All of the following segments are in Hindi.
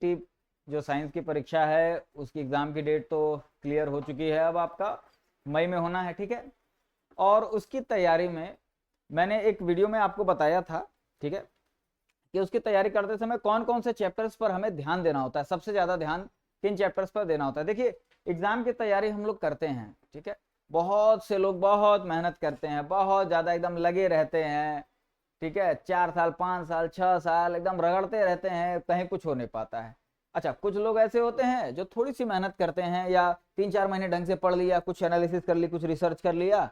कॉम्पिटिटिव जो साइंस की परीक्षा है उसकी एग्जाम की डेट तो क्लियर हो चुकी है, अब आपका मई में होना है, ठीक है। और उसकी तैयारी में मैंने एक वीडियो में आपको बताया था, ठीक है, कि उसकी तैयारी करते समय कौन कौन से चैप्टर्स पर हमें ध्यान देना होता है, सबसे ज्यादा ध्यान किन चैप्टर्स पर देना होता है। देखिए एग्जाम की तैयारी हम लोग करते हैं, ठीक है, बहुत से लोग बहुत मेहनत करते हैं, बहुत ज्यादा एकदम लगे रहते हैं, ठीक है, 4 साल 5 साल 6 साल एकदम रगड़ते रहते हैं, कहीं कुछ हो नहीं पाता है। अच्छा, कुछ लोग ऐसे होते हैं जो थोड़ी सी मेहनत करते हैं या 3-4 महीने ढंग से पढ़ लिया, कुछ एनालिसिस कर ली, कुछ रिसर्च कर लिया,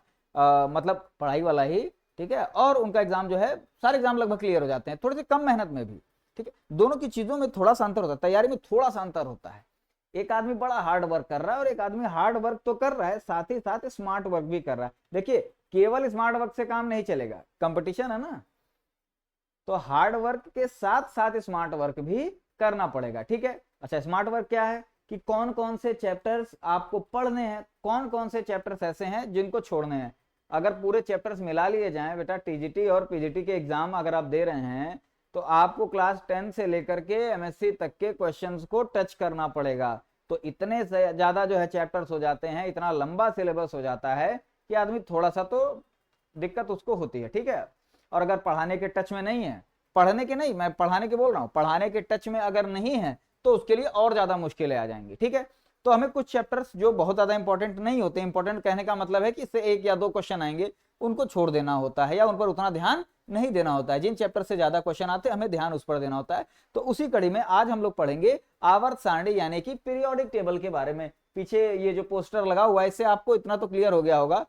मतलब पढ़ाई वाला ही, ठीक है, और उनका एग्जाम जो है सारे एग्जाम लगभग क्लियर हो जाते हैं थोड़ी सी कम मेहनत में भी, ठीक है। दोनों की चीजों में थोड़ा सा अंतर होता है, तैयारी में थोड़ा सा अंतर होता है। एक आदमी बड़ा हार्ड वर्क कर रहा है और एक आदमी हार्ड वर्क तो कर रहा है, साथ ही साथ स्मार्ट वर्क भी कर रहा है। देखिए केवल स्मार्ट वर्क से काम नहीं चलेगा, कंपटीशन है ना, तो हार्ड वर्क के साथ साथ स्मार्ट वर्क भी करना पड़ेगा, ठीक है। अच्छा, स्मार्ट वर्क क्या है कि कौन कौन से चैप्टर्स आपको पढ़ने हैं, कौन कौन से चैप्टर्स ऐसे हैं जिनको छोड़ने हैं। अगर पूरे चैप्टर्स मिला लिए जाएं बेटा, टीजीटी और पीजीटी के एग्जाम अगर आप दे रहे हैं तो आपको क्लास 10 से लेकर के एमएससी तक के क्वेश्चंस को टच करना पड़ेगा। तो इतने ज्यादा जो है चैप्टर्स हो जाते हैं, इतना लंबा सिलेबस हो जाता है कि आदमी थोड़ा सा तो दिक्कत उसको होती है, ठीक है। और अगर पढ़ाने के टच में नहीं है, पढ़ने के नहीं, मैं पढ़ाने के बोल रहा हूं, पढ़ाने के टच में अगर नहीं है तो उसके लिए और ज्यादा मुश्किलें आ जाएंगी, ठीक है। तो हमें कुछ चैप्टर्स जो बहुत ज्यादा इंपॉर्टेंट नहीं होते, इंपॉर्टेंट कहने का मतलब है कि इससे 1 या 2 क्वेश्चन आएंगे, उनको छोड़ देना होता है या उन पर उतना ध्यान नहीं देना होता है। जिन चैप्टर से ज्यादा क्वेश्चन आते हैं हमें ध्यान उस पर देना होता है। तो उसी कड़ी में आज हम लोग पढ़ेंगे आवर्त सारणी यानी कि पीरियोडिक टेबल के बारे में। पीछे ये जो पोस्टर लगा हुआ है इससे आपको इतना तो क्लियर हो गया होगा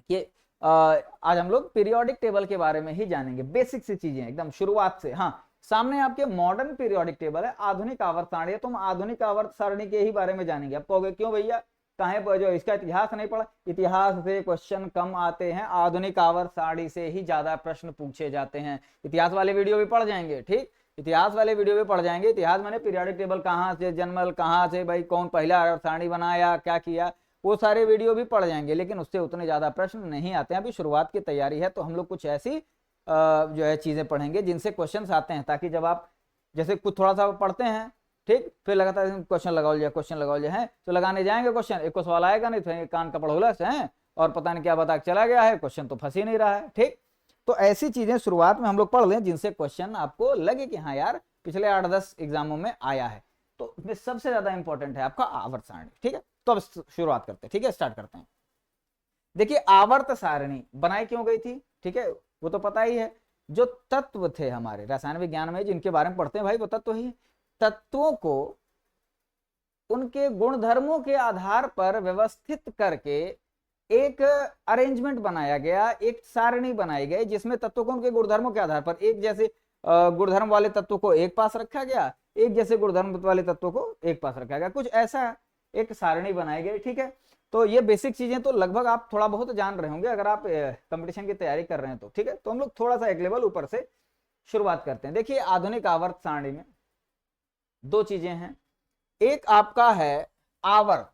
कि आज हम लोग पीरियोडिक टेबल के बारे में ही जानेंगे, बेसिक सी चीजें एकदम शुरुआत से। हाँ, सामने आपके मॉडर्न पीरियोडिक टेबल है, आधुनिक आवर्त सारणी है, तो हम आधुनिक आवर्त सारणी के ही बारे में जानेंगे। आप कहोगे क्यों भैया, कहे जो इसका इतिहास नहीं पढ़ा? इतिहास से क्वेश्चन कम आते हैं, आधुनिक आवर्त सारणी से ही ज्यादा प्रश्न पूछे जाते हैं। इतिहास वाले वीडियो भी पढ़ जाएंगे, ठीक, इतिहास वाले वीडियो भी पढ़ जाएंगे। इतिहास मैंने पीरियोडिक टेबल कहाँ से जन्मल, कहाँ से भाई कौन पहला आवर्त सारणी बनाया, क्या किया, वो सारे वीडियो भी पढ़ जाएंगे, लेकिन उससे उतने ज्यादा प्रश्न नहीं आते हैं। अभी शुरुआत की तैयारी है तो हम लोग कुछ ऐसी जो है चीजें पढ़ेंगे जिनसे क्वेश्चन आते हैं, ताकि जब आप जैसे कुछ थोड़ा सा पढ़ते हैं, ठीक, फिर लगातार क्वेश्चन लगाओ जाए, क्वेश्चन लगाओ जाए, है तो लगाने जाएंगे क्वेश्चन, एक को सवाल आएगा नहीं तो कान का पढ़ोला से है और पता नहीं क्या बता के चला गया है, क्वेश्चन तो फंस ही नहीं रहा है, ठीक। तो ऐसी चीजें शुरुआत में हम लोग पढ़ लें जिनसे क्वेश्चन आपको लगे कि हाँ यार पिछले 8-10 एग्जामों में आया है। तो इसमें सबसे ज्यादा इंपॉर्टेंट है आपका आवर्त सारणी, ठीक है। तो अब शुरुआत करते हैं, ठीक है, स्टार्ट करते हैं। देखिए आवर्त सारणी बनाई क्यों गई थी, ठीक है, वो तो पता ही है। जो तत्व थे हमारे रसायन विज्ञान में जिनके बारे में पढ़ते हैं भाई, वो तत्व ही है। तत्वों को उनके गुणधर्मों के आधार पर व्यवस्थित करके एक अरेंजमेंट बनाया गया, एक सारणी बनाई गई जिसमें तत्वों को उनके गुणधर्मों के आधार पर एक जैसे गुणधर्म वाले तत्वों को एक पास रखा गया, एक जैसे गुणधर्म वाले तत्वों को एक पास रखा गया, कुछ ऐसा एक सारणी बनाई गई, ठीक है। तो ये बेसिक चीजें तो लगभग आप थोड़ा बहुत जान रहे होंगे अगर आप कंपटीशन की तैयारी कर रहे हैं तो, ठीक है। तो हम लोग थोड़ा सा एक लेवल ऊपर से शुरुआत करते हैं। देखिए आधुनिक आवर्त सारणी में 2 चीजें हैं, एक आपका है आवर्त,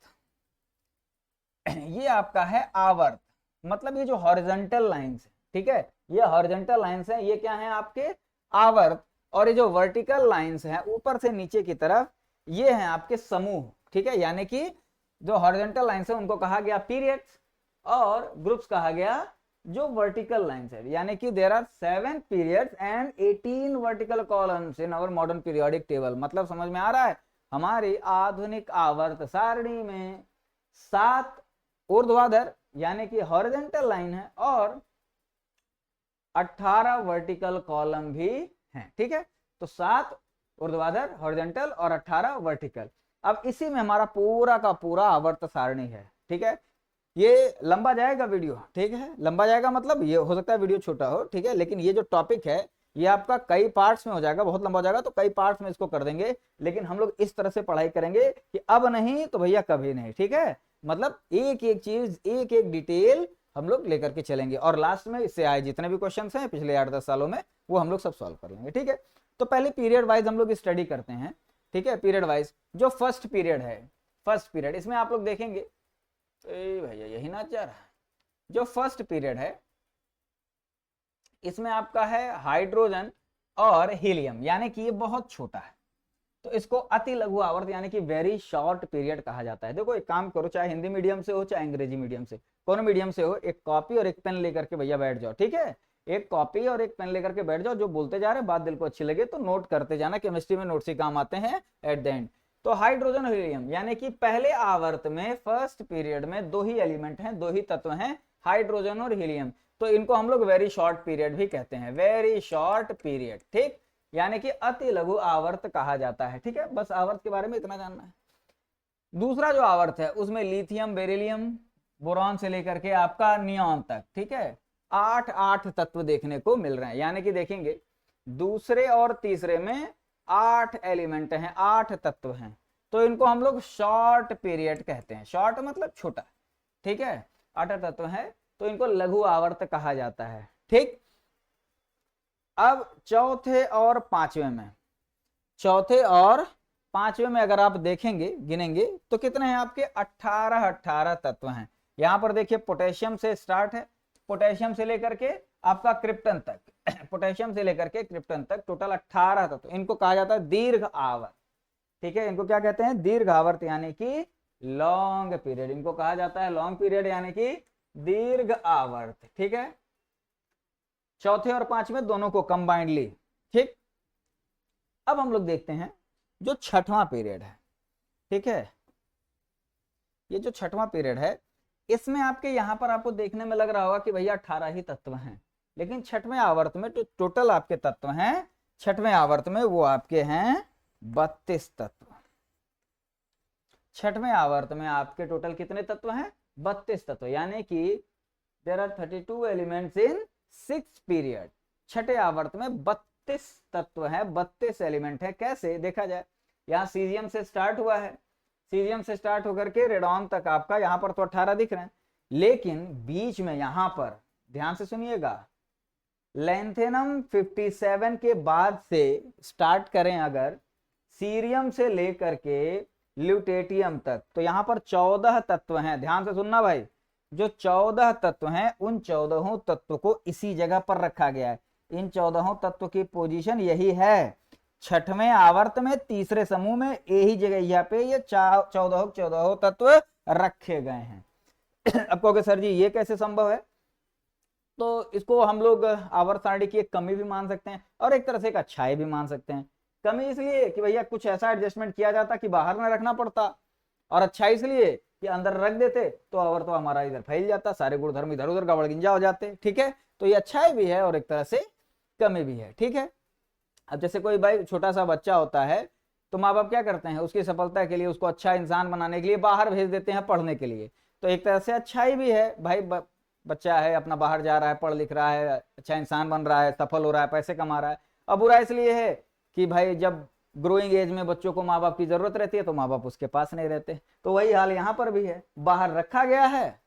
ये आपका है आवर्त, मतलब ये जो हॉरिजॉन्टल लाइंस है, ठीक है, ये हॉरिजॉन्टल लाइंस है, ये क्या है आपके आवर्त। और ये जो वर्टिकल लाइंस हैं ऊपर से नीचे की तरफ, ये हैं आपके समूह, ठीक है। यानी कि जो हॉरिजॉन्टल लाइंस है उनको कहा गया पीरियड्स और ग्रुप्स कहा गया जो वर्टिकल लाइंस है। यानी कि there are 7 periods and 18 vertical columns in our modern periodic table. मतलब समझ में आ रहा है, हमारी आधुनिक आवर्त सारणी में 7 ऊर्ध्वाधर यानी कि हॉरिजॉन्टल लाइन है और 18 वर्टिकल कॉलम भी हैं, ठीक है। तो 7 ऊर्ध्वाधर हॉरिजॉन्टल और 18 वर्टिकल। अब इसी में हमारा पूरा का पूरा आवर्त सारणी है, ठीक है। ये लंबा जाएगा वीडियो, ठीक है, लंबा जाएगा मतलब ये हो सकता है वीडियो छोटा हो, ठीक है, लेकिन ये जो टॉपिक है ये आपका कई पार्ट्स में हो जाएगा, बहुत लंबा हो जाएगा तो कई पार्ट्स में इसको कर देंगे। लेकिन हम लोग इस तरह से पढ़ाई करेंगे कि अब नहीं तो भैया कभी नहीं, ठीक है। मतलब एक एक चीज, एक एक डिटेल हम लोग लेकर के चलेंगे और लास्ट में इससे आए जितने भी क्वेश्चन हैं पिछले 8-10 सालों में वो हम लोग सब सॉल्व कर लेंगे, ठीक है। तो पहले पीरियड वाइज हम लोग स्टडी करते हैं, ठीक है। पीरियड वाइज जो फर्स्ट पीरियड है, फर्स्ट पीरियड इसमें आप लोग देखेंगे भैया यही ना जा रहा है। जो फर्स्ट पीरियड है इसमें आपका है हाइड्रोजन और हीलियम, यानी कि ये बहुत छोटा है, तो इसको अति लघु आवर्त यानी कि वेरी शॉर्ट पीरियड कहा जाता है। देखो एक काम करो, चाहे हिंदी मीडियम से हो चाहे अंग्रेजी मीडियम से, कौन मीडियम से हो, एक कॉपी और एक पेन लेकर के भैया बैठ जाओ, ठीक है। एक कॉपी और एक पेन लेकर के बैठ जाओ, जो बोलते जा रहे हैं बात दिल को अच्छी लगे तो नोट करते जाना, केमिस्ट्री में नोट्स ही काम आते हैं एट द एंड। तो हाइड्रोजन और हीलियम यानी कि पहले आवर्त में फर्स्ट पीरियड में दो ही एलिमेंट हैं, दो ही तत्व हैं, हाइड्रोजन और हीलियम। तो इनको हम लोग वेरी शॉर्ट पीरियड भी कहते हैं, वेरी शॉर्ट पीरियड, ठीक, यानी कि अति लघु आवर्त कहा जाता है, ठीक है। बस आवर्त के बारे में इतना जानना है। दूसरा जो आवर्त है उसमें लिथियम, बेरिलियम, बोरॉन से लेकर के आपका नियॉन तक, ठीक है, 8 तत्व देखने को मिल रहे हैं। यानी कि देखेंगे दूसरे और तीसरे में 8 एलिमेंट हैं, 8 तत्व हैं, तो इनको हम लोग शॉर्ट पीरियड कहते हैं। शॉर्ट मतलब छोटा, ठीक है, 8 तत्व हैं तो इनको लघु आवर्त कहा जाता है, ठीक। अब चौथे और पांचवें में अगर आप देखेंगे, गिनेंगे तो कितने हैं आपके, 18 तत्व हैं। यहां पर देखिए पोटेशियम से स्टार्ट है, पोटेशियम से लेकर के आपका क्रिप्टन तक, पोटेशियम से लेकर के क्रिप्टन तक टोटल 18 तत्व। इनको कहा जाता है दीर्घ आवर्त, ठीक है। इनको क्या कहते हैं, दीर्घ आवर्त यानी कि लॉन्ग पीरियड, इनको कहा जाता है लॉन्ग पीरियड यानी कि दीर्घ आवर्त, ठीक है। चौथे और पांचवें दोनों को कंबाइंडली, ठीक। अब हम लोग देखते हैं जो छठवां पीरियड है, ठीक है। ये जो छठवां पीरियड है इसमें आपके यहां पर आपको देखने में लग रहा होगा कि भैया 18 ही तत्व हैं, लेकिन छठवें आवर्त में तो टोटल आपके तत्व हैं, छठवें आवर्त में वो आपके हैं 32 तत्व। छठवें आवर्त में आपके टोटल कितने तत्व हैं, 32 तत्व, यानी कि there are 32 elements in 6 period. छठे आवर्त में 32 तत्व है, 32 एलिमेंट है। कैसे देखा जाए, यहाँ सीजियम से स्टार्ट हुआ है, सीजियम से स्टार्ट होकर के रेडॉन तक आपका यहाँ पर तो 18 दिख रहे हैं, लेकिन बीच में यहाँ पर ध्यान से सुनिएगा, लैंथेनम 57 के बाद से स्टार्ट करें अगर सीरियम से लेकर के ल्यूटेटियम तक, तो यहाँ पर 14 तत्व हैं। ध्यान से सुनना भाई, जो 14 तत्व हैं उन 14 तत्व को इसी जगह पर रखा गया है। इन 14 तत्व की पोजीशन यही है, छठवें आवर्त में तीसरे समूह में यही जगह यहाँ पे ये 14 तत्व रखे गए हैं। अब कहोगे सर जी ये कैसे संभव है, तो इसको हम लोग आवर्त सारणी की एक कमी भी मान सकते हैं और एक तरह से एक अच्छाई भी मान सकते हैं। कमी इसलिए कि भैया कुछ ऐसा एडजस्टमेंट किया जाता कि बाहर में रखना पड़ता, और अच्छा इसलिए कि अंदर रख देते तो आवर्त हमारा इधर फैल जाता, सारे गुणधर्म इधर उधर गड़बड़गिंजा हो जाते, ठीक है। तो ये अच्छाई भी है और एक तरह से कमी भी है, ठीक है। अब जैसे कोई भाई छोटा सा बच्चा होता है तो माँ बाप क्या करते हैं, उसकी सफलता के लिए, उसको अच्छा इंसान बनाने के लिए बाहर भेज देते हैं पढ़ने के लिए। तो एक तरह से अच्छाई भी है, भाई बच्चा है अपना बाहर जा रहा है, पढ़ लिख रहा है, अच्छा इंसान बन रहा है, सफल हो रहा है, पैसे कमा रहा है। अब बुरा इसलिए है कि भाई जब ग्रोइंग एज में बच्चों को माँ बाप की जरूरत रहती है तो माँ बाप उसके पास नहीं रहते। तो वही हाल यहाँ पर भी है, बाहर रखा गया है,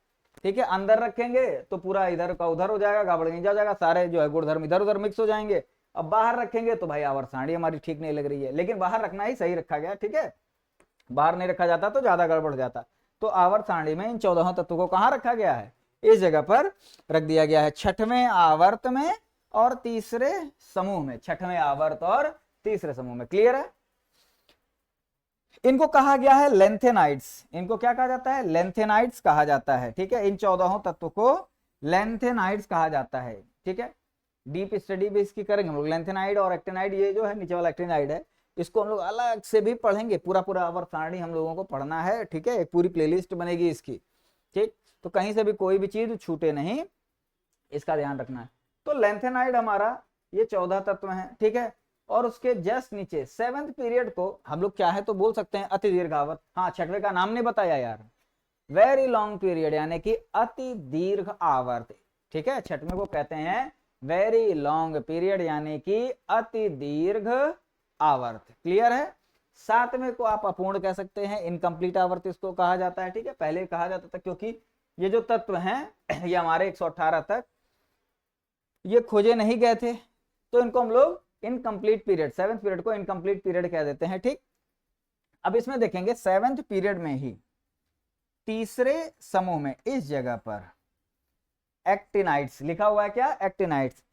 ठीक है, अंदर रखेंगे तो पूरा इधर का उधर हो जाएगा, गड़बड़गिंजा हो जाएगा, सारे जो है गुणधर्म इधर उधर मिक्स हो जाएंगे। अब बाहर रखेंगे तो भाई आवर्त सारणी हमारी ठीक नहीं लग रही है, लेकिन बाहर रखना ही सही रखा गया, ठीक है। बाहर नहीं रखा जाता तो ज्यादा गड़बड़ जाता। तो आवर्त सारणी में इन 14 तत्वों को कहाँ रखा गया है, इस जगह पर रख दिया गया है, छठवें आवर्त में और तीसरे समूह में, छठवें आवर्त और तीसरे समूह में। क्लियर है। इनको कहा गया है लेंथेनाइड्स, इनको क्या कहा जाता है, लेंथेनाइड्स कहा जाता है, ठीक है। इन 14 तत्वों को लेंथेनाइड्स कहा जाता है, ठीक है। डीप स्टडी भी इसकी करेंगे हम लोग, लेंथेनाइड और एक्टिनाइड, ये जो है नीचे वाला एक्टिनाइड है, इसको हम लोग अलग से भी पढ़ेंगे, पूरा आवर्त सारणी हम लोगों को पढ़ना है, ठीक है। एक पूरी प्लेलिस्ट बनेगी इसकी, ठीक। तो कहीं से भी कोई भी चीज छूटे नहीं, इसका ध्यान रखना है। तो लेंथेनाइड हमारा ये 14 तत्व हैं, ठीक है। और उसके जस्ट नीचे 7th पीरियड को हम लोग क्या है तो बोल सकते हैं अति दीर्घावर्त। हाँ, छठवें का नाम नहीं बताया यार, वेरी लॉन्ग पीरियड यानी कि अति दीर्घ आवर्त, ठीक है। छठवें को कहते हैं वेरी लॉन्ग पीरियड यानी कि अति दीर्घ आवर्त। क्लियर है। 7वें को आप अपूर्ण कह सकते हैं, इनकम्प्लीट आवर्त इसको कहा जाता है, ठीक है। पहले कहा जाता था क्योंकि ये जो तत्व हैं ये हमारे 118 तक ये खोजे नहीं गए थे, तो इनको हम लोग इनकम्प्लीट पीरियड, 7th पीरियड को इनकम्प्लीट पीरियड कह देते हैं, ठीक। अब इसमें देखेंगे 7th पीरियड में ही तीसरे समूह में इस जगह पर एक्टिनाइड्स लिखा हुआ है, क्या, एक्टिनाइड्स।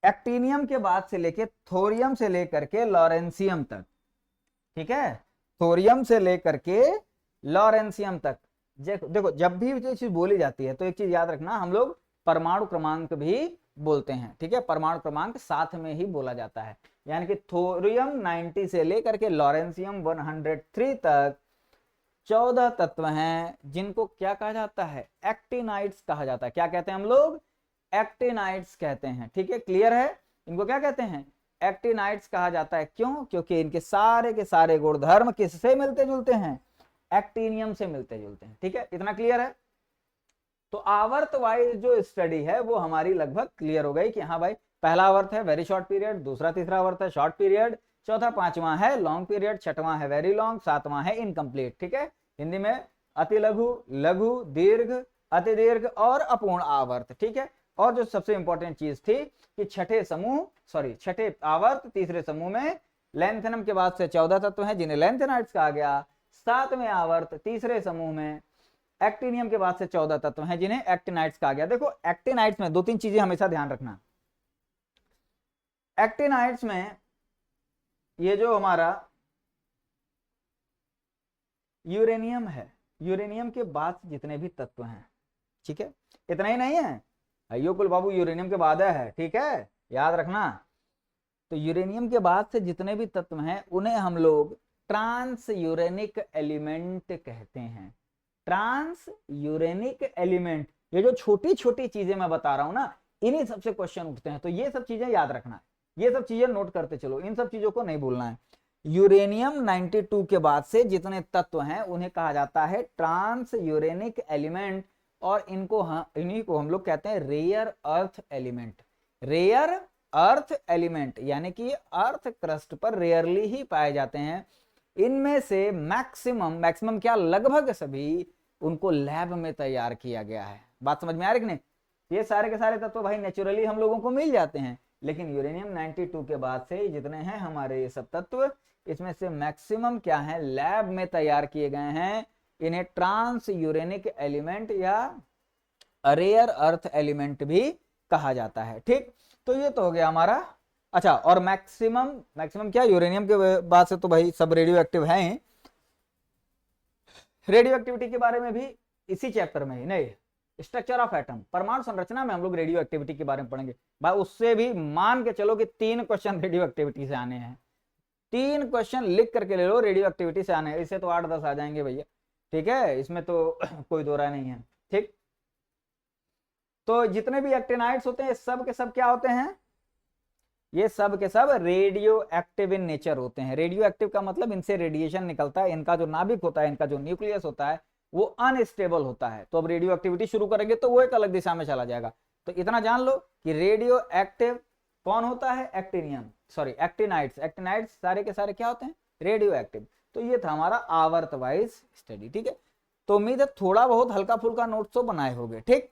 एक्टिनियम के बाद से लेके थोरियम से लेकर के लॉरेंसियम तक ठीक है, थोरियम से लेकर के लॉरेंसियम तक। देखो जब भी ये चीज बोली जाती है तो एक चीज याद रखना, हम लोग परमाणु क्रमांक भी बोलते हैं, ठीक है, परमाणु क्रमांक साथ में ही बोला जाता है। यानी कि थोरियम 90 से लेकर के लॉरेंसियम 103 तक 14 तत्व हैं जिनको क्या कहा जाता है, एक्टिनाइड्स कहा जाता है। क्या कहते हैं हम लोग, एक्टिनाइड्स कहते हैं, ठीक है, क्लियर है। इनको क्या कहते हैं, एक्टिनाइड्स कहा जाता है। क्यों, क्योंकि इनके सारे के सारे गुणधर्म किससे मिलते जुलते हैं, एक्टिनियम से मिलते जुलते हैं, ठीक है, इतना क्लियर है। तो आवर्त वाइज जो स्टडी है वो हमारी लगभग क्लियर हो गई कि हाँ भाई, पहला आवर्त है वेरी शॉर्ट पीरियड, दूसरा तीसरा आवर्त है शॉर्ट पीरियड, चौथा पांचवां है लॉन्ग पीरियड, छठवां है वेरी लॉन्ग, सातवां है इनकम्प्लीट, ठीक है। हिंदी में अति लघु, लघु, दीर्घ, अति दीर्घ और अपूर्ण आवर्त, ठीक है। और जो सबसे इंपॉर्टेंट चीज थी कि छठे आवर्त तीसरे समूह में लैंथेनम के बाद से 14 तत्व हैं जिन्हें लैंथेनाइड्स कहा गया। सातवें आवर्त तीसरे समूह में एक्टिनियम के बाद से 14 तत्व हैं जिन्हें एक्टिनाइड्स कहा गया। देखो एक्टिनाइड्स में दो तीन चीजें हमेशा ध्यान रखना। एक्टिनाइड्स में ये जो हमारा यूरेनियम है, यूरेनियम के बाद जितने भी तत्व हैं, ठीक है, इतना ही नहीं है अयो कुल बाबू, यूरेनियम के बाद है, ठीक है, याद रखना। तो यूरेनियम के बाद से जितने भी तत्व हैं उन्हें हम लोग ट्रांस यूरेनिक एलिमेंट कहते हैं। ट्रांस यूरेनिक एलिमेंट, ये जो छोटी छोटी चीजें मैं बता रहा हूं ना, इन्हीं सबसे क्वेश्चन उठते हैं। तो ये सब चीजें याद रखना है, ये सब चीजें नोट करते चलो, इन सब चीजों को नहीं भूलना है। यूरेनियम 92 के बाद से जितने तत्व हैं उन्हें कहा जाता है ट्रांस यूरेनिक एलिमेंट, और इन्हीं को हम लोग कहते हैं rare earth element. Rare earth element यानी कि अर्थ क्रस्ट पर रेयरली ही पाए जाते हैं। इनमें से मैक्सिमम क्या, लगभग सभी उनको लैब में तैयार किया गया है। बात समझ में आ रही कि नहीं। ये सारे के सारे तत्व भाई नेचुरली हम लोगों को मिल जाते हैं, लेकिन यूरेनियम 92 के बाद से जितने हैं हमारे ये सब तत्व, इसमें से मैक्सिमम क्या है, लैब में तैयार किए गए हैं। इन्हें ट्रांस यूरेनिक एलिमेंट या रेयर अर्थ एलिमेंट भी कहा जाता है, ठीक। तो ये तो हो गया हमारा। अच्छा, और मैक्सिमम क्या, यूरेनियम के बाद से तो भाई सब रेडियो एक्टिव हैं। रेडियो एक्टिविटी के बारे में भी इसी चैप्टर में ही, नहीं, स्ट्रक्चर ऑफ एटम, परमाणु संरचना में हम लोग रेडियो एक्टिविटी के बारे में पढ़ेंगे। भाई उससे भी मान के चलो कि 3 क्वेश्चन रेडियो एक्टिविटी से आने हैं। 3 क्वेश्चन लिख करके ले लो, रेडियो एक्टिविटी से आने हैं। इससे तो 8-10 आ जाएंगे भैया, ठीक है, इसमें तो कोई दो राय नहीं है, ठीक। तो जितने भी एक्टिनाइड्स होते हैं सब के सब क्या होते हैं, ये सब के सब रेडियो एक्टिव इन नेचर होते हैं। रेडियो एक्टिव का मतलब इनसे रेडिएशन निकलता है, इनका जो नाभिक होता है, इनका जो न्यूक्लियस होता है वो अनस्टेबल होता है। तो अब रेडियो एक्टिविटी शुरू करेंगे तो वो एक अलग दिशा में चला जाएगा। तो इतना जान लो कि रेडियो एक्टिव कौन होता है, एक्टिनाइड्स। एक्टिनाइड्स सारे के सारे क्या होते हैं, रेडियो एक्टिव। तो ये था हमारा आवर्त वाइज स्टडी, ठीक है। तो उम्मीद है थोड़ा बहुत हल्का फुल्का नोट्स तो बनाए होंगे, ठीक।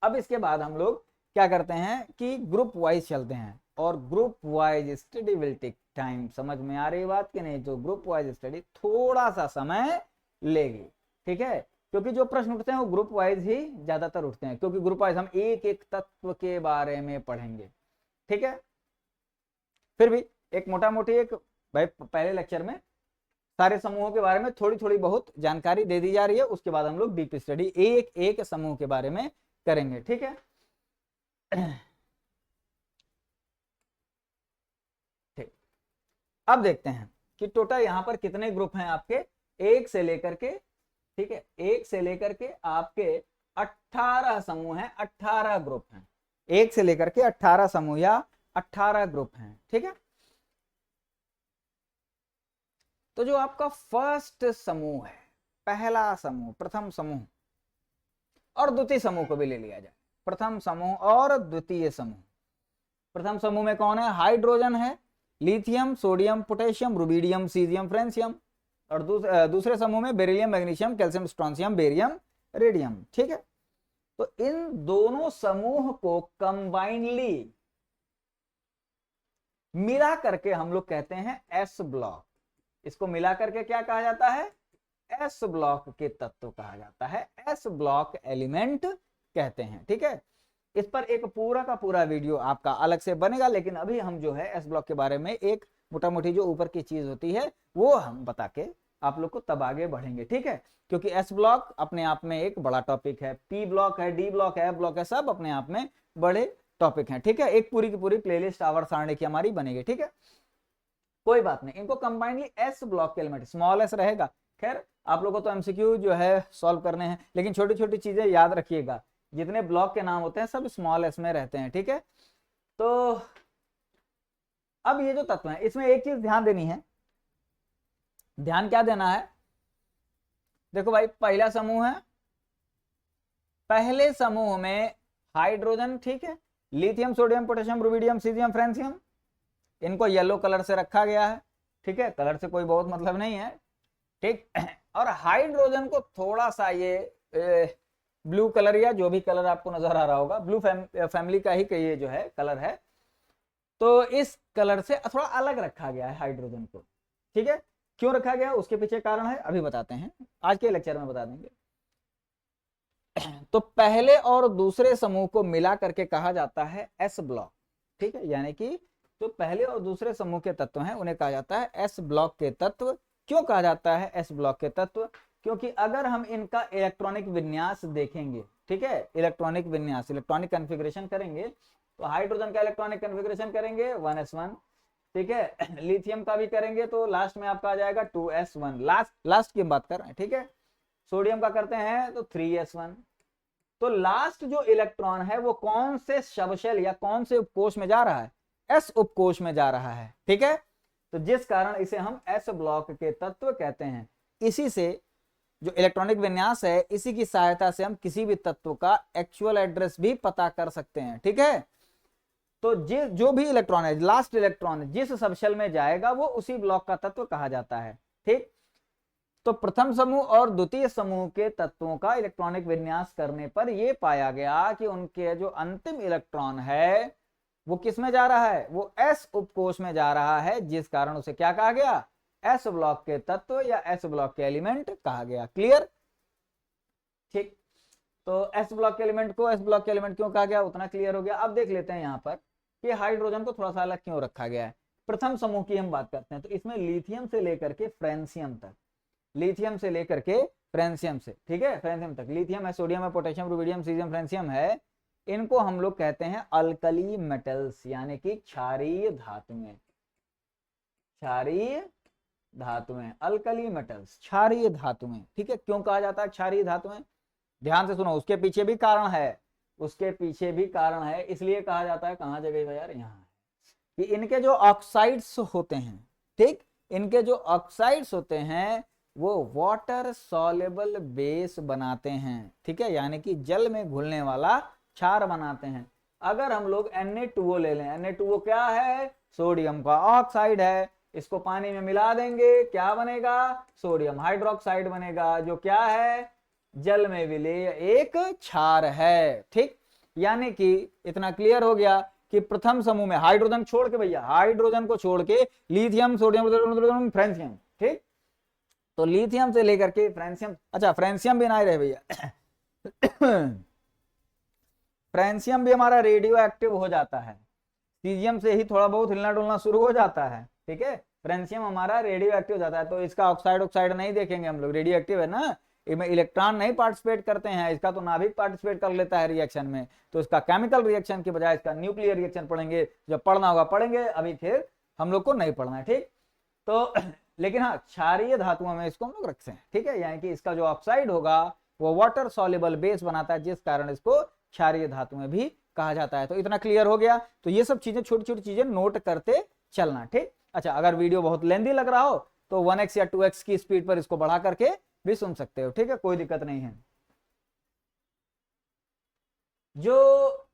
अब इसके बाद हम लोग क्या करते हैं कि ग्रुप वाइज चलते हैं, और group wise study will take time. समझ में आ रही बात कि नहीं। तो ग्रुप वाइज स्टडी थोड़ा सा समय लेगी, ठीक है, क्योंकि जो प्रश्न उठते हैं वो ग्रुप वाइज ही ज्यादातर उठते हैं, क्योंकि ग्रुप वाइज हम एक एक तत्व के बारे में पढ़ेंगे, ठीक है। फिर भी एक मोटा मोटी एक भाई पहले लेक्चर में सारे समूहों के बारे में थोड़ी थोड़ी बहुत जानकारी दे दी जा रही है, उसके बाद हम लोग डीप स्टडी एक एक समूह के बारे में करेंगे, ठीक है। ठीक, अब देखते हैं कि टोटल यहां पर कितने ग्रुप हैं आपके, 1 से लेकर के, ठीक है, 1 से लेकर के आपके 18 समूह हैं, 18 ग्रुप हैं। 1 से लेकर के 18 समूह या 18 ग्रुप हैं, ठीक है। तो जो आपका फर्स्ट समूह है, पहला समूह, प्रथम समूह, और द्वितीय समूह को भी ले लिया जाए, प्रथम समूह और द्वितीय समूह। प्रथम समूह में कौन है, हाइड्रोजन है, lithium, sodium, potassium, rubidium, caesium, francium. और दूसरे समूह में beryllium, magnesium, calcium, strontium, barium, radium, ठीक है। तो इन दोनों समूह को कंबाइनली मिला करके हम लोग कहते हैं एस ब्लॉक। इसको मिला करके क्या कहा जाता है, एस ब्लॉक के तत्व कहा जाता है, एस ब्लॉक एलिमेंट कहते हैं, ठीक है। इस पर एक पूरा का पूरा वीडियो आपका अलग से बनेगा, लेकिन अभी हम जो है एस ब्लॉक के बारे में एक मोटा मोटी जो ऊपर की चीज होती है वो हम बता के आप लोग को तब आगे बढ़ेंगे, ठीक है। क्योंकि एस ब्लॉक अपने आप में एक बड़ा टॉपिक है, पी ब्लॉक है, डी ब्लॉक है, एफ ब्लॉक है, सब अपने आप में बड़े टॉपिक हैं, ठीक है। एक पूरी की पूरी प्लेलिस्ट आवर्त सारणी की हमारी बनेगी, ठीक है। कोई बात नहीं, इनको कंबाइंडली एस ब्लॉक के एलिमेंट, स्मॉल एस रहेगा। खैर आप लोगों को तो एमसीक्यू जो है सॉल्व करने हैं, लेकिन छोटी छोटी चीजें याद रखिएगा, जितने ब्लॉक के नाम होते हैं सब स्मॉल एस में रहते हैं, ठीक है। तो अब ये जो तत्व है इसमें एक चीज ध्यान देनी है, ध्यान क्या देना है, देखो भाई पहला समूह है, पहले समूह में हाइड्रोजन, ठीक है, lithium, sodium, potassium, rubidium, caesium, francium, इनको येलो कलर से रखा गया है, ठीक है, कलर से कोई बहुत मतलब नहीं है, ठीक। और हाइड्रोजन को थोड़ा सा ये ब्लू कलर या जो भी कलर आपको नजर आ रहा होगा, ब्लू फैमिली का ही ये जो है कलर है, तो इस कलर से थोड़ा अलग रखा गया है हाइड्रोजन को, ठीक है। क्यों रखा गया उसके पीछे कारण है, अभी बताते हैं, आज के लेक्चर में बता देंगे। तो पहले और दूसरे समूह को मिला करके कहा जाता है एस ब्लॉक, ठीक है, यानी कि जो पहले और दूसरे समूह के तत्व हैं उन्हें कहा जाता है एस ब्लॉक के तत्व। क्यों कहा जाता है एस ब्लॉक के तत्व, क्योंकि अगर हम इनका इलेक्ट्रॉनिक विन्यास देखेंगे, ठीक है, इलेक्ट्रॉनिक विन्यास, इलेक्ट्रॉनिक कॉन्फ़िगरेशन करेंगे, तो हाइड्रोजन का इलेक्ट्रॉनिक कॉन्फ़िगरेशन करेंगे 1s1, ठीक है, लिथियम का भी करेंगे तो लास्ट में आपका आ जाएगा 2s1, लास्ट की बात कर रहे हैं, ठीक है। सोडियम का करते हैं तो 3s1। तो लास्ट जो इलेक्ट्रॉन है वो कौन से सबशेल या कौन से उपकोष में जा रहा है, एस उपकोष में जा रहा है, ठीक है। तो जिस कारण इसे हम एस ब्लॉक के तत्व कहते हैं। इसी से जो इलेक्ट्रॉनिक विन्यास है इसी की सहायता से हम किसी भी तत्व का एक्चुअल एड्रेस भी पता कर सकते हैं, ठीक है। तो जो भी इलेक्ट्रॉन है, लास्ट इलेक्ट्रॉन जिस सबशेल में जाएगा वो उसी ब्लॉक का तत्व कहा जाता है, ठीक। तो प्रथम समूह और द्वितीय समूह के तत्वों का इलेक्ट्रॉनिक विन्यास करने पर यह पाया गया कि उनके जो अंतिम इलेक्ट्रॉन है वो किस में जा रहा है, वो एस उपकोष में जा रहा है, जिस कारण उसे क्या कहा गया, एस ब्लॉक के तत्व या एस ब्लॉक के एलिमेंट कहा गया। क्लियर, ठीक। तो एस ब्लॉक के एलिमेंट को एस ब्लॉक के एलिमेंट क्यों कहा गया उतना क्लियर हो गया। अब देख लेते हैं यहाँ पर कि हाइड्रोजन को थोड़ा सा अलग क्यों रखा गया है। प्रथम समूह की हम बात करते हैं तो इसमें लिथियम से लेकर के फ्रांसियम तक, लिथियम से लेकर के फ्रांसियम से, ठीक है, फ्रांसियम तक, लिथियम है, सोडियम है, पोटेशियम, रुबिडियम, सीजियम, फ्रांसियम है, इनको हम लोग कहते हैं अल्कली मेटल्स, यानी कि क्षारीय धातुएं, क्षारीय धातुएं, अल्कली मेटल्स, क्षारीय धातुएं, ठीक है। क्यों कहा जाता है क्षारीय धातुएं, ध्यान से सुनो, उसके पीछे भी कारण है, उसके पीछे भी कारण है, इसलिए कहा जाता है, कहाँ जगह यार, यहाँ, कि इनके जो ऑक्साइड्स होते हैं, ठीक, इनके जो ऑक्साइड्स होते हैं वो वाटर सॉल्युबल बेस बनाते हैं, ठीक है, यानी कि जल में घुलने वाला क्षार बनाते हैं। अगर हम लोग Na2O ले लें, Na2O क्या है, सोडियम का ऑक्साइड है, इसको पानी में मिला देंगे, क्या बनेगा, सोडियम हाइड्रोक्साइड बनेगा, जो क्या है, जल में विलेय एक क्षार है, ठीक। यानी कि इतना क्लियर हो गया कि प्रथम समूह में हाइड्रोजन छोड़ के, भैया हाइड्रोजन को छोड़ के लिथियम, सोडियम, फ्रांसियम, ठीक, तो लिथियम से लेकर के फ्रांसियम, अच्छा फ्रांसियम भी ना रहे भैया फ्रांसियम भी हमारा रेडियो एक्टिव हो जाता है, सीजियम से ही थोड़ा बहुत हिलना डुलना शुरू हो जाता है, ठीक है, फ्रांसियम हमारा रेडियो एक्टिव हो जाता है। तो इसका ऑक्साइड नहीं देखेंगे हम लोग, रेडियो एक्टिव है ना, इसमें इलेक्ट्रॉन नहीं पार्टिसिपेट करते हैं, इसका तो नाभिक पार्टिसिपेट कर लेता है रिएक्शन में, तो इसका केमिकल रिएक्शन की बजाय इसका न्यूक्लियर रिएक्शन पढ़ेंगे, जब पढ़ना होगा पढ़ेंगे, अभी फिर हम लोग को नहीं पढ़ना है, ठीक। तो लेकिन हाँ क्षारीय धातुओं में इसको हम लोग रखते हैं, ठीक है, यानी कि इसका जो ऑक्साइड होगा वो वाटर सॉल्युबल बेस बनाता है, जिस कारण इसको क्षारीय धातुएं भी कहा जाता है। तो इतना क्लियर हो गया। तो ये सब चीजें, छोटी छोटी चीजें नोट करते चलना, ठीक। अच्छा, अगर वीडियो बहुत लेंदी लग रहा हो तो 1x या 2x की स्पीड पर इसको बढ़ा करके भी सुन सकते हो, ठीक है, कोई दिक्कत नहीं है। जो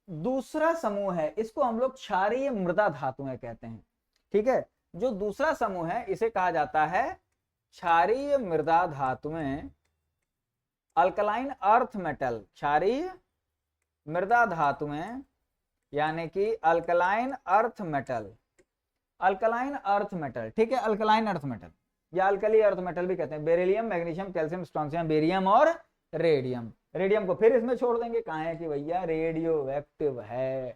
दूसरा समूह है इसको हम लोग क्षारीय मृदा धातुएं कहते हैं, ठीक है। जो दूसरा समूह है इसे कहा जाता है क्षारीय मृदा धातुएं, अल्कलाइन अर्थ मेटल, क्षारीय मृदा धातुएं, यानी कि alkaline earth metal, alkaline earth metal, ठीक है, अल्कलाइन अर्थ मेटल या अल्कली अर्थ मेटल भी कहते हैं। Beryllium, magnesium, calcium, strontium, barium और रेडियम, रेडियम को फिर इसमें छोड़ देंगे, कहा है कि भैया रेडियो एक्टिव है,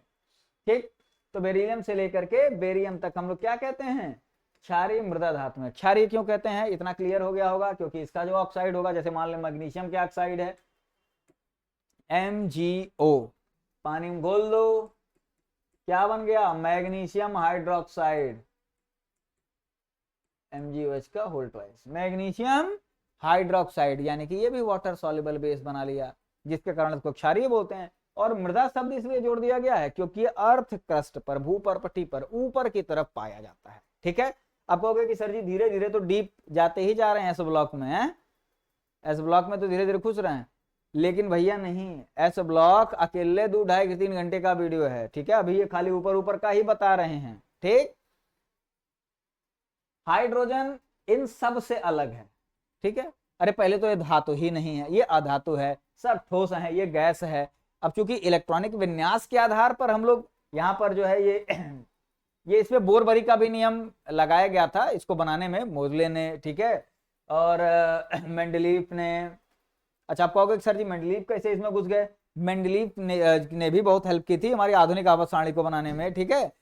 ठीक। तो बेरिलियम से लेकर के बेरियम तक हम लोग क्या कहते हैं, क्षारीय मृदा धातु है। क्षारीय क्यों कहते हैं, इतना क्लियर हो गया होगा, क्योंकि इसका जो ऑक्साइड होगा, जैसे मान लें मैग्नीशियम के ऑक्साइड है MgO, पानी में घोल दो, क्या बन गया, मैग्नीशियम हाइड्रोक्साइड, MgOH का होल ट्वाइस, मैग्नीशियम हाइड्रोक्साइड, यानी कि ये भी वाटर सॉल्युबल बेस बना लिया, जिसके कारण इसको क्षारीय बोलते हैं। और मृदा शब्द इसलिए जोड़ दिया गया है क्योंकि ये अर्थ क्रस्ट पर, भूपर्पटी पर ऊपर की तरफ पाया जाता है। ठीक है, अब कहोगे कि सर जी धीरे धीरे तो डीप जाते ही जा रहे हैं एस ब्लॉक में, एस ब्लॉक में तो धीरे धीरे घुस रहे हैं, लेकिन भैया नहीं, एस ब्लॉक अकेले 2-2.5-3 घंटे का वीडियो है। ठीक है, अभी ये खाली ऊपर ऊपर का ही बता रहे हैं। ठीक, हाइड्रोजन इन सब से अलग है। ठीक है, अरे पहले तो ये धातु ही नहीं है, ये अधातु है, सब ठोस है, ये गैस है। अब चूंकि इलेक्ट्रॉनिक विन्यास के आधार पर हम लोग यहाँ पर जो है ये इसमें बोरबरी का भी नियम लगाया गया था इसको बनाने में, मोजले ने, ठीक है, और मेंडलीफ ने। अच्छा, आप कहोगे सर जी मेंडलीफ कैसे इसमें घुस गए, मेंडलीफ ने भी बहुत हेल्प की थी हमारी आधुनिक आवर्त सारणी को बनाने में। ठीक है,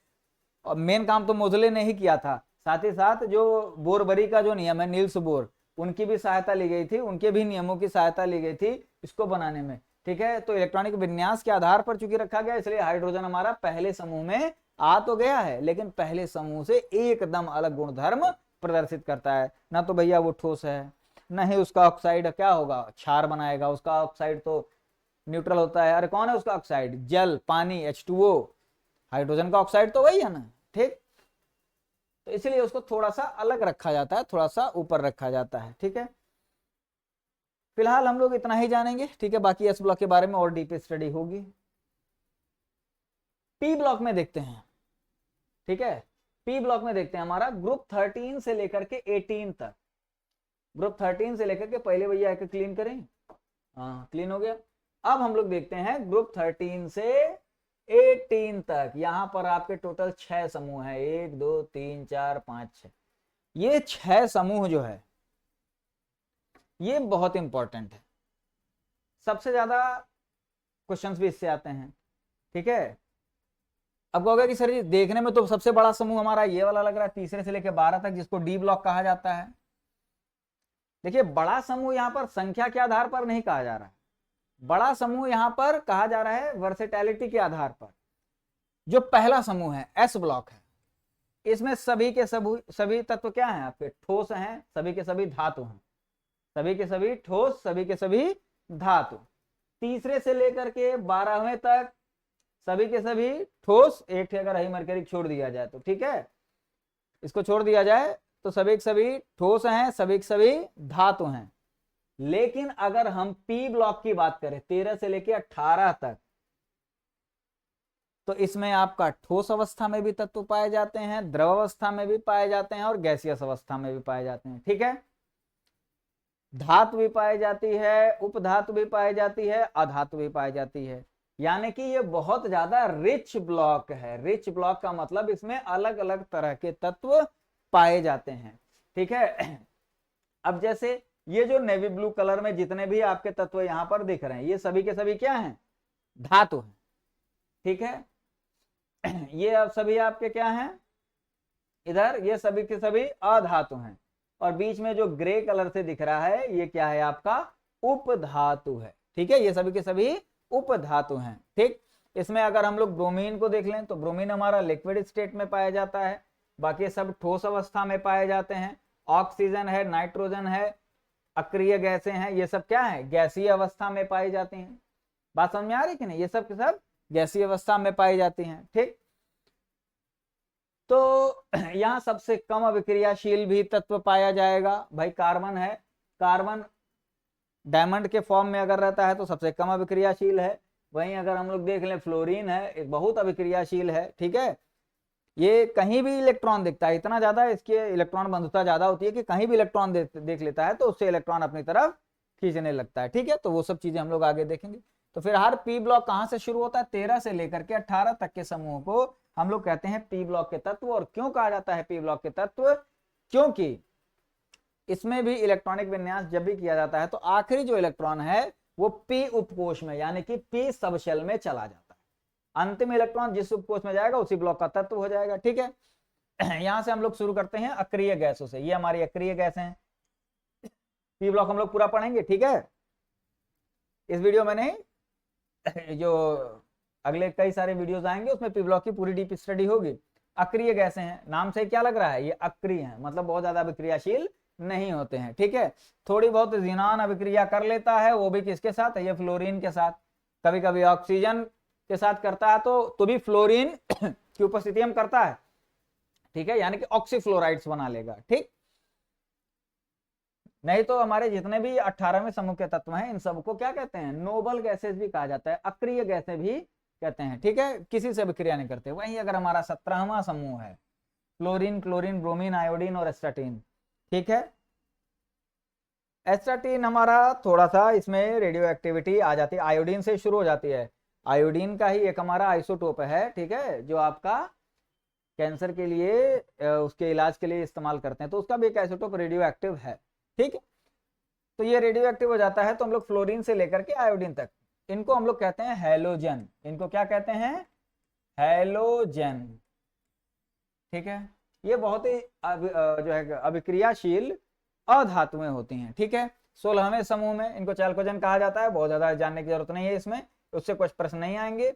और मेन काम तो मोजले ने ही किया था, साथ ही साथ जो बोरबरी का जो नियम है, नील्स बोर, उनकी भी सहायता ली गई थी, उनके भी नियमों की सहायता ली गई थी इसको बनाने में। ठीक है, तो इलेक्ट्रॉनिक विन्यास के आधार पर चूंकि रखा गया, इसलिए हाइड्रोजन हमारा पहले समूह में आ तो गया है, लेकिन पहले समूह से एकदम अलग गुणधर्म प्रदर्शित करता है। ना तो भैया वो ठोस है, न ही उसका ऑक्साइड क्या होगा, क्षार बनाएगा, उसका ऑक्साइड तो न्यूट्रल होता है। अरे कौन है उसका ऑक्साइड, जल, पानी, H2O, हाइड्रोजन का ऑक्साइड तो वही है ना। ठीक, तो इसलिए उसको थोड़ा सा अलग रखा जाता है, थोड़ा सा ऊपर रखा जाता है। ठीक है, फिलहाल हम लोग इतना ही जानेंगे। ठीक है, बाकी एस ब्लॉक के बारे में और डीप स्टडी होगी। पी ब्लॉक में देखते हैं। ठीक है, पी ब्लॉक में देखते हैं हमारा ग्रुप 13 से लेकर के 18 तक, ग्रुप 13 से लेकर के, पहले भैया एक क्लीन करें, हाँ क्लीन हो गया। अब हम लोग देखते हैं ग्रुप 13 से 18 तक, यहां पर आपके टोटल 6 समूह है, 1 2 3 4 5 6। ये 6 समूह जो है ये बहुत इंपॉर्टेंट है, सबसे ज्यादा क्वेश्चंस भी इससे आते हैं। ठीक है, अब कहोगे कि सर जी देखने में तो सबसे बड़ा समूह हमारा ये वाला लग रहा है, तीसरे से लेकर 12 तक, जिसको डी ब्लॉक कहा जाता है। देखिए, बड़ा समूह यहां पर संख्या के आधार पर नहीं कहा जा रहा है, बड़ा समूह यहां पर कहा जा रहा है वर्सेटैलिटी के आधार पर। जो पहला समूह है एस ब्लॉक है, इसमें सभी के सभी तत्व क्या हैं आपके, ठोस हैं, सभी के सभी धातु हैं, सभी के सभी ठोस, सभी के सभी धातु। तीसरे से लेकर के 12वें तक सभी के सभी ठोस, एक अगर हाई मरकरी छोड़ दिया जाए तो, ठीक है, इसको छोड़ दिया जाए तो सभी के सभी ठोस हैं, सभी के सभी धातु हैं। लेकिन अगर हम पी ब्लॉक की बात करें 13 से लेकर 18 तक, तो इसमें आपका ठोस अवस्था में भी तत्व पाए जाते हैं, द्रव अवस्था में भी पाए जाते हैं और गैसीय अवस्था में भी पाए जाते हैं। ठीक है, धातु भी पाई जाती है, उपधातु भी पाई जाती है, अधातु भी पाई जाती है। यानी कि ये बहुत ज्यादा रिच ब्लॉक है। रिच ब्लॉक का मतलब इसमें अलग अलग तरह के तत्व पाए जाते हैं। ठीक है, अब जैसे ये जो नेवी ब्लू कलर में जितने भी आपके तत्व यहां पर दिख रहे हैं, ये सभी के सभी क्या हैं, धातु हैं। ठीक है, ये अब सभी आपके क्या हैं इधर, ये सभी के सभी अधातु हैं। और बीच में जो ग्रे कलर से दिख रहा है ये क्या है आपका, उपधातु है। ठीक है, ये सभी के सभी उपधातु हैं। ठीक, इसमें अगर हम लोग ब्रोमीन को देख लें तो ब्रोमीन हमारा लिक्विड स्टेट में पाया जाता है, बाकी सब ठोस अवस्था में पाए जाते हैं। ऑक्सीजन है, नाइट्रोजन है, अक्रिय गैसें हैं, ये सब क्या है, गैसीय अवस्था में पाई जाती हैं। बात समझ में आ रही कि नहीं, ये सब के सब गैसीय अवस्था में पाई जाती हैं। ठीक, तो यहां सबसे कम अभिक्रियाशील भी तत्व पाया जाएगा भाई, कार्बन है। कार्बन डायमंड के फॉर्म में अगर रहता है तो सबसे कम अभिक्रियाशील है। वहीं अगर हम लोग देख लें फ्लोरीन है, एक बहुत अभिक्रियाशील है। ठीक है, ये कहीं भी इलेक्ट्रॉन दिखता है, इतना ज्यादा इसके इलेक्ट्रॉन बंधुता ज्यादा होती है कि कहीं भी इलेक्ट्रॉन देख लेता है तो उससे इलेक्ट्रॉन अपनी तरफ खींचने लगता है। ठीक है, तो वो सब चीजें हम लोग आगे देखेंगे। तो फिर हर पी ब्लॉक कहां से शुरू होता है, 13 से लेकर के 18 तक के समूह को हम लोग कहते हैं पी ब्लॉक के तत्व। और क्यों कहा जाता है पी ब्लॉक के तत्व, क्योंकि इसमें भी इलेक्ट्रॉनिक विन्यास जब भी किया जाता है तो आखिरी जो इलेक्ट्रॉन है वो पी उपकोष में यानी कि पी सबशेल में चला जाता है। अंतिम इलेक्ट्रॉन जिस उपकोष में जाएगा उसी ब्लॉक का तत्व हो जाएगा, ठीक है। यहां से हम लोग शुरू करते हैं अक्रिय गैसों से। ये हमारी अक्रिय गैस हैं, पी ब्लॉक हम लोग पूरा पढ़ेंगे, ठीक है। इस वीडियो में नहीं, जो अगले कई सारे वीडियोस आएंगे उसमें पी ब्लॉक की पूरी डीप स्टडी होगी। अक्रिय गैसें हैं, नाम से क्या लग रहा है, ये अक्रिय हैं, मतलब बहुत ज्यादा अभिक्रियाशील नहीं होते हैं, ठीक है। थोड़ी बहुत ज़ीनान अभिक्रिया कर लेता है, वो भी किसके साथ है, ये फ्लोरीन के साथ, कभी कभी ऑक्सीजन के साथ करता है, तो भी फ्लोरीन की उपस्थिति में करता है, ठीक है, यानी कि ऑक्सीफ्लोराइड्स बना लेगा, ठीक। नहीं तो हमारे जितने भी 18वें समूह के तत्व हैं इन सबको क्या कहते हैं, नोबल गैसेस भी कहा जाता है, अक्रिय गैसें भी कहते हैं, ठीक है, किसी से अभिक्रिया नहीं करते। वहीं अगर हमारा 17वां समूह है, फ्लोरीन, क्लोरीन, ब्रोमीन, आयोडीन और एस्टाटीन, ठीक है। एस्टाटीन हमारा थोड़ा सा इसमें रेडियो एक्टिविटी आ जाती है, आयोडीन से शुरू हो जाती है। आयोडीन का ही एक हमारा आइसोटोप है, ठीक है, जो आपका कैंसर के लिए उसके इलाज के लिए इस्तेमाल करते हैं, तो उसका भी एक आइसोटोप रेडियो एक्टिव है, ठीक है। तो ये रेडियो एक्टिव हो जाता है, तो हम लोग फ्लोरीन से लेकर के आयोडीन तक इनको हम लोग कहते हैं हैलोजन। इनको क्या कहते हैं, हैलोजन, ठीक है। ये बहुत ही जो है अभिक्रियाशील अधातुएं होती हैं, ठीक है। 16वें समूह में इनको चैल्कोजन कहा जाता है, बहुत ज्यादा जानने की जरूरत नहीं है इसमें, उससे कुछ प्रश्न नहीं आएंगे।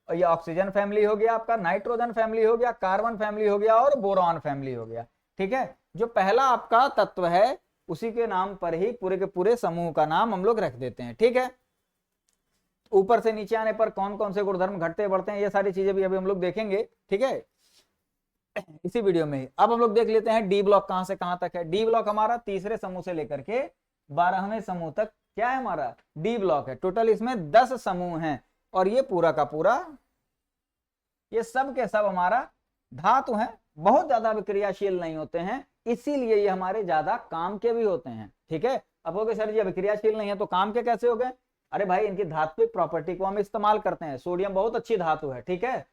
और ये ऑक्सीजन फैमिली हो गया आपका, नाइट्रोजन फैमिली हो गया, कार्बन फैमिली हो गया और बोरॉन फैमिली हो गया, ठीक है। जो पहला आपका तत्व है उसी के नाम पर ही पूरे के पूरे समूह का नाम हम लोग रख देते हैं, ठीक है। ऊपर से नीचे आने पर कौन कौन से गुणधर्म घटते बढ़ते हैं, ये सारी चीजें भी अभी हम लोग देखेंगे, ठीक है, इसी वीडियो में ही। अब हम लोग देख लेते हैं डी ब्लॉक कहां से कहां तक है। डी ब्लॉक हमारा तीसरे समूह से लेकर के 12वें समूह तक क्या है, हमारा डी ब्लॉक है। टोटल इसमें 10 समूह हैं और ये पूरा का पूरा, ये सब के सब हमारा धातु हैं, बहुत ज्यादा अभिक्रियाशील नहीं होते हैं, इसीलिए ये हमारे ज्यादा काम के भी होते हैं, ठीक है। अब हो गए सर जी अभिक्रियाशील नहीं है तो काम के कैसे हो गए, अरे भाई इनकी धात्विक प्रॉपर्टी को हम इस्तेमाल करते हैं। सोडियम बहुत अच्छी धातु है, ठीक है,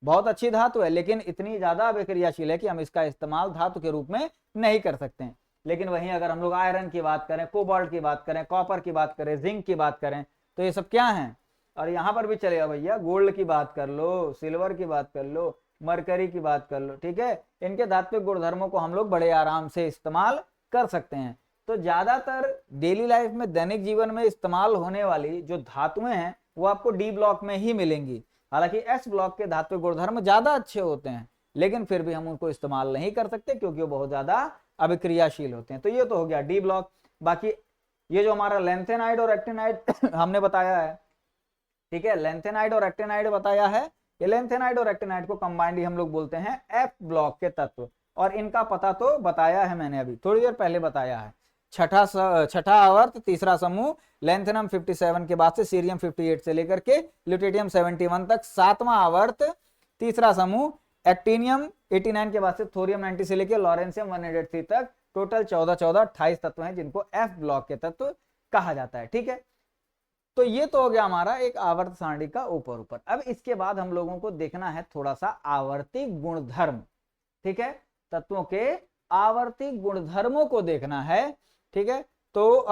बहुत अच्छी धातु है, लेकिन इतनी ज्यादा अभिक्रियाशील है कि हम इसका इस्तेमाल धातु के रूप में नहीं कर सकते हैं। लेकिन वहीं अगर हम लोग आयरन की बात करें, कोबाल्ट की बात करें, कॉपर की बात करें, जिंक की बात करें, तो ये सब क्या है। और यहाँ पर भी चलेगा भैया, गोल्ड की बात कर लो, सिल्वर की बात कर लो, मरकरी की बात कर लो, ठीक है, इनके धात्विक गुणधर्मों को हम लोग बड़े आराम से इस्तेमाल कर सकते हैं। तो ज्यादातर डेली लाइफ में, दैनिक जीवन में इस्तेमाल होने वाली जो धातुएं हैं वो आपको डी ब्लॉक में ही मिलेंगी। हालांकि एस ब्लॉक के धात्विक गुणधर्म ज्यादा अच्छे होते हैं, लेकिन फिर भी हम उनको इस्तेमाल नहीं कर सकते क्योंकि वो बहुत ज्यादा अभिक्रियाशील होते हैं। तो ये तो हो गया डी ब्लॉक। बाकी ये जो हमारा लेंथेनाइड और एक्टिनाइड हमने बताया है, ठीक है, लेंथेनाइड और एक्टिनाइड बताया है। ये लेंथेनाइड और एक्टिनाइड को कंबाइंड ही हम लोग बोलते हैं एफ ब्लॉक के तत्व, और इनका पता तो बताया है मैंने अभी थोड़ी देर पहले बताया है। छठा आवर्त तीसरा समूह लेंथेनम 57 के बाद से सीरियम 58 से लेकर के ल्यूटेटियम 71 तक। 7वां आवर्त तीसरा समूह एक्टिनियम 89 के बाद से थोरियम 90 से लेकर लॉरेंसियम 103 तक। टोटल 28 तत्व हैं जिनको एफ ब्लॉक के तत्व कहा जाता है, ठीक है। तो ये तो हो गया हमारा एक आवर्त सारणी का ऊपर ऊपर। अब इसके बाद हम लोगों को देखना है थोड़ा सा आवर्ती गुणधर्म, ठीक है, तत्वों के आवर्ती गुणधर्मों को देखना है, ठीक है। तो अब